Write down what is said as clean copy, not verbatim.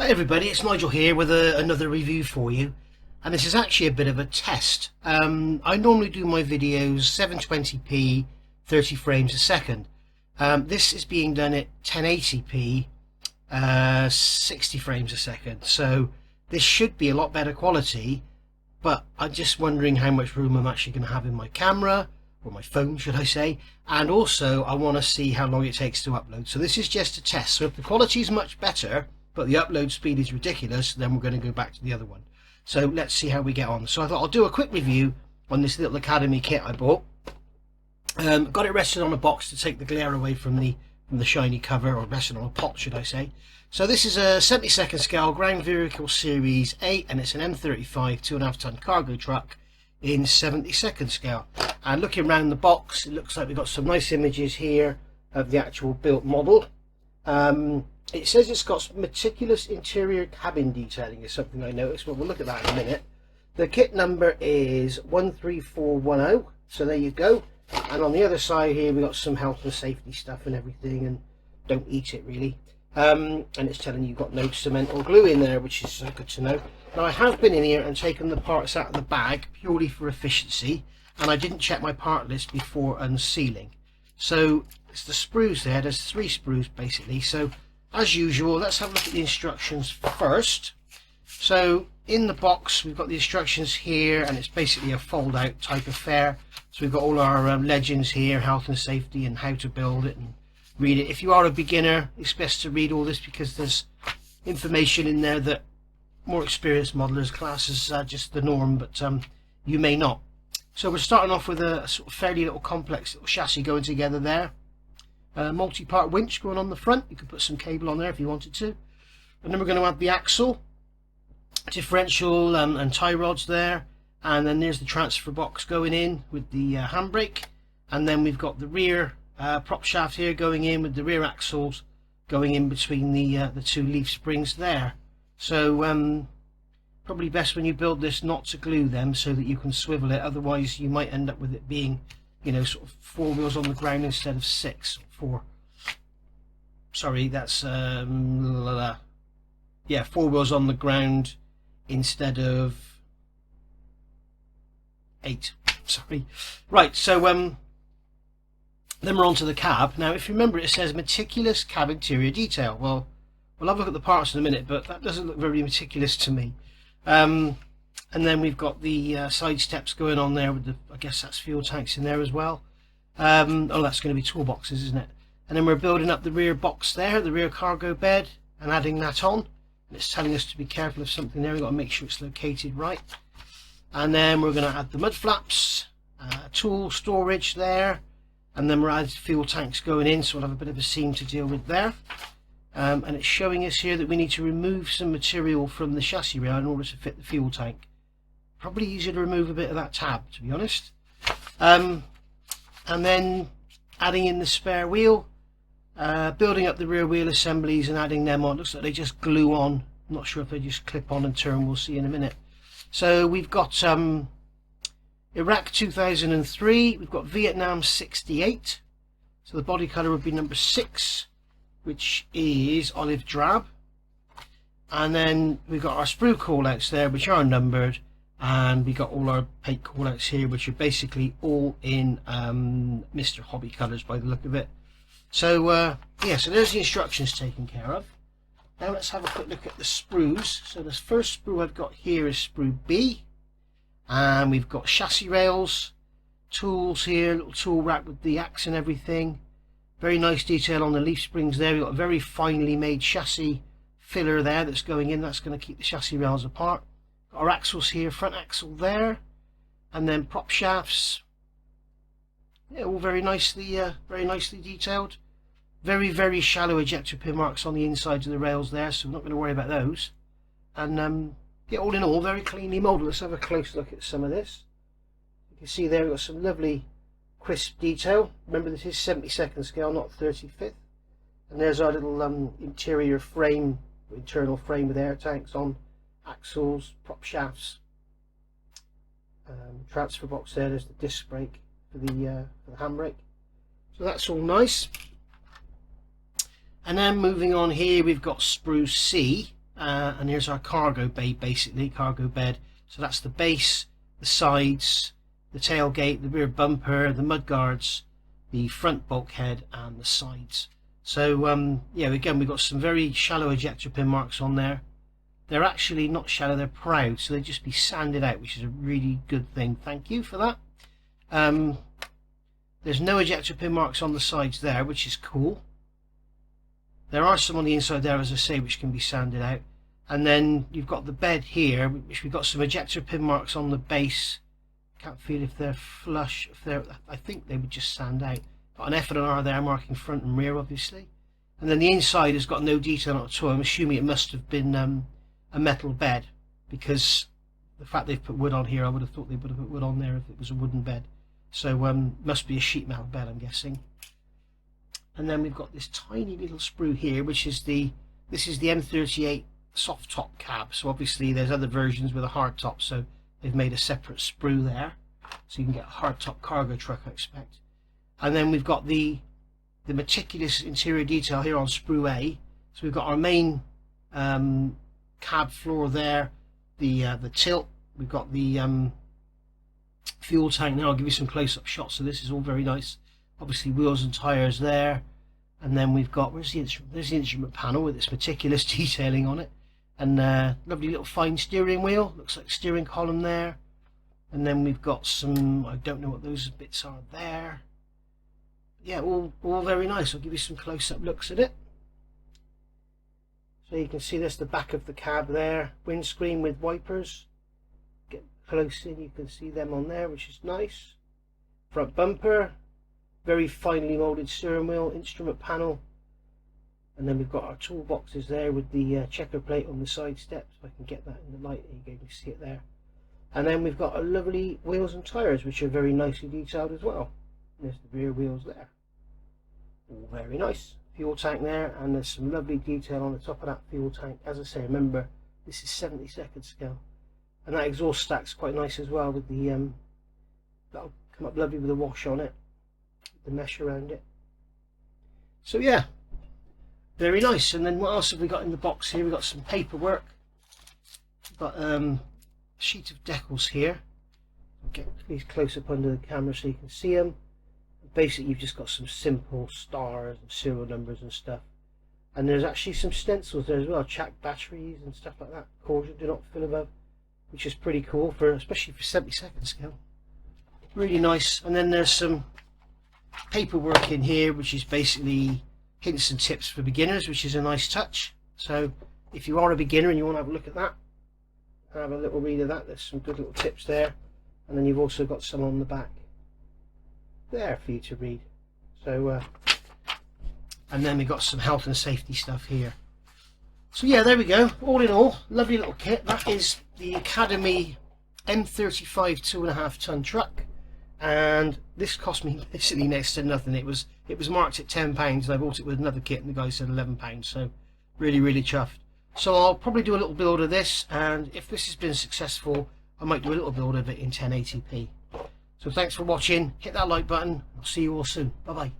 Hi everybody, it's Nigel here with another review for you, and this is actually a bit of a test. I normally do my videos 720p 30 frames a second. This is being done at 1080p 60 frames a second, so this should be a lot better quality, but I'm just wondering how much room I'm actually going to have in my camera, or my phone should I say, and also I want to see how long it takes to upload. So this is just a test, so if the quality is much better but the upload speed is ridiculous, then we're going to go back to the other one. So let's see how we get on. So I thought I'll do a quick review on this little Academy kit I bought. Got it rested on a box to take the glare away from the shiny cover, or rested on a pot should I say. So this is a 72nd scale ground vehicle series 8, and it's an M38 2.5 ton cargo truck in 72nd scale. And looking around the box, it looks like we've got some nice images here of the actual built model. It says it's got meticulous interior cabin detailing is something I noticed, but we'll look at that in a minute. The kit number is 13410, so there you go. And on the other side here we've got some health and safety stuff and everything, and don't eat it really. And it's telling you you've got no cement or glue in there, which is good to know. Now I have been in here and taken the parts out of the bag purely for efficiency, and I didn't check my part list before unsealing. So it's the sprues there, there's 3 sprues basically. So as usual, let's have a look at the instructions first. So in the box we've got the instructions here, and it's basically a fold out type affair. So we've got all our legends here, health and safety, and how to build it and read it. If you are a beginner, it's best to read all this because there's information in there that more experienced modelers class as just the norm, but you may not. So we're starting off with a sort of fairly little complex little chassis going together there. Multi-part winch going on the front. You could put some cable on there if you wanted to. And then we're going to add the axle, differential and tie rods there, and then there's the transfer box going in with the handbrake, and then we've got the rear prop shaft here going in with the rear axles going in between the 2 leaf springs there. So probably best when you build this not to glue them so that you can swivel it, otherwise you might end up with it being, you know, sort of 4 wheels on the ground instead of 6 or 4. Sorry, that's yeah, 4 wheels on the ground instead of 8. Sorry. Right, so then we're on to the cab. Now if you remember, it says meticulous cab interior detail. Well, we'll have a look at the parts in a minute, but that doesn't look very meticulous to me. And then we've got the side steps going on there with the, I guess that's fuel tanks in there as well. Oh, that's going to be toolboxes, isn't it? And then we're building up the rear box there, the rear cargo bed, and adding that on. And it's telling us to be careful of something there. We've got to make sure it's located right. And then we're going to add the mud flaps, tool storage there, and then we're adding fuel tanks going in, so we'll have a bit of a seam to deal with there. And it's showing us here that we need to remove some material from the chassis rail in order to fit the fuel tank. Probably easier to remove a bit of that tab, to be honest. And then adding in the spare wheel, building up the rear wheel assemblies and adding them on. Looks like they just glue on. I'm not sure if they just clip on and turn, we'll see in a minute. So we've got Iraq 2003, we've got Vietnam 68, so the body colour would be number 6, which is olive drab. And then we've got our sprue callouts there, which are numbered, and we got all our paint callouts here, which are basically all in Mr. Hobby colours by the look of it. So yeah, so there's the instructions taken care of. Now let's have a quick look at the sprues. So the first sprue I've got here is sprue B, and we've got chassis rails, tools here, little tool rack with the axe and everything. Very nice detail on the leaf springs there. We've got a very finely made chassis filler there that's going in. That's going to keep the chassis rails apart. Got our axles here, front axle there, and then prop shafts. Yeah, all very nicely detailed. Very, very shallow ejector pin marks on the insides of the rails there, so we're not going to worry about those. And yeah, all in all, very cleanly moulded. Let's have a close look at some of this. You can see there we've got some lovely crisp detail. Remember, this is 72nd scale, not 35th. And there's our little interior frame, internal frame with air tanks on, axles, prop shafts, transfer box there. There's the disc brake for the handbrake. So that's all nice. And then moving on here, we've got Sprue C, and here's our cargo bay, basically cargo bed. So that's the base, the sides, the tailgate, the rear bumper, the mudguards, the front bulkhead, and the sides. So yeah, again, we've got some very shallow ejector pin marks on there. They're actually not shallow, they're proud, so they just be sanded out, which is a really good thing. Thank you for that. There's no ejector pin marks on the sides there, which is cool. There are some on the inside there, as I say, which can be sanded out. And then you've got the bed here, which we've got some ejector pin marks on the base. Can't feel if they're flush. If they're, I think they would just sand out. Got an F and an R there marking front and rear, obviously. And then the inside has got no detail on it at all. I'm assuming it must have been a metal bed, because the fact they've put wood on here, I would have thought they would have put wood on there if it was a wooden bed. So must be a sheet metal bed, I'm guessing. And then we've got this tiny little sprue here, which is this is the M38 soft top cab. So obviously there's other versions with a hard top, so they've made a separate sprue there, so you can get a hard top cargo truck, I expect. And then we've got the meticulous interior detail here on Sprue A. So we've got our main cab floor there, the tilt. We've got the fuel tank there. I'll give you some close-up shots. So this is all very nice. Obviously wheels and tires there. And then we've got, there's the instrument panel with its meticulous detailing on it. And lovely little fine steering wheel. Looks like steering column there. And then we've got some, I don't know what those bits are there. Yeah, all very nice. I'll give you some close-up looks at it. So you can see there's the back of the cab there. Windscreen with wipers. Get close in, you can see them on there, which is nice. Front bumper. Very finely moulded steering wheel, instrument panel. And then we've got our toolboxes there with the checker plate on the side steps. If I can get that in the light, you can see it there. And then we've got a lovely wheels and tyres, which are very nicely detailed as well. There's the rear wheels there. All very nice. Fuel tank there, and there's some lovely detail on the top of that fuel tank. As I say, remember, this is 72nd scale. And that exhaust stack's quite nice as well, with the that'll come up lovely with the wash on it, the mesh around it. So yeah, very nice. And then what else have we got in the box here? We've got some paperwork. We've got a sheet of decals here. Get these close up under the camera so you can see them. Basically, you've just got some simple stars and serial numbers and stuff. And there's actually some stencils there as well, check batteries and stuff like that. Caution, do not fill above, which is pretty cool, for especially for 72nd scale. Really nice. And then there's some paperwork in here, which is basically hints and tips for beginners, which is a nice touch. So if you are a beginner and you want to have a look at that, have a little read of that. There's some good little tips there. And then you've also got some on the back there for you to read. So and then we've got some health and safety stuff here. So yeah, there we go. All in all, lovely little kit. That is the Academy M35 2.5 ton truck, and this cost me basically next to nothing. It was marked at £10, and I bought it with another kit, and the guy said £11. So really chuffed. So I'll probably do a little build of this, and if this has been successful, I might do a little build of it in 1080p. So thanks for watching. Hit that like button. I'll see you all soon. Bye bye.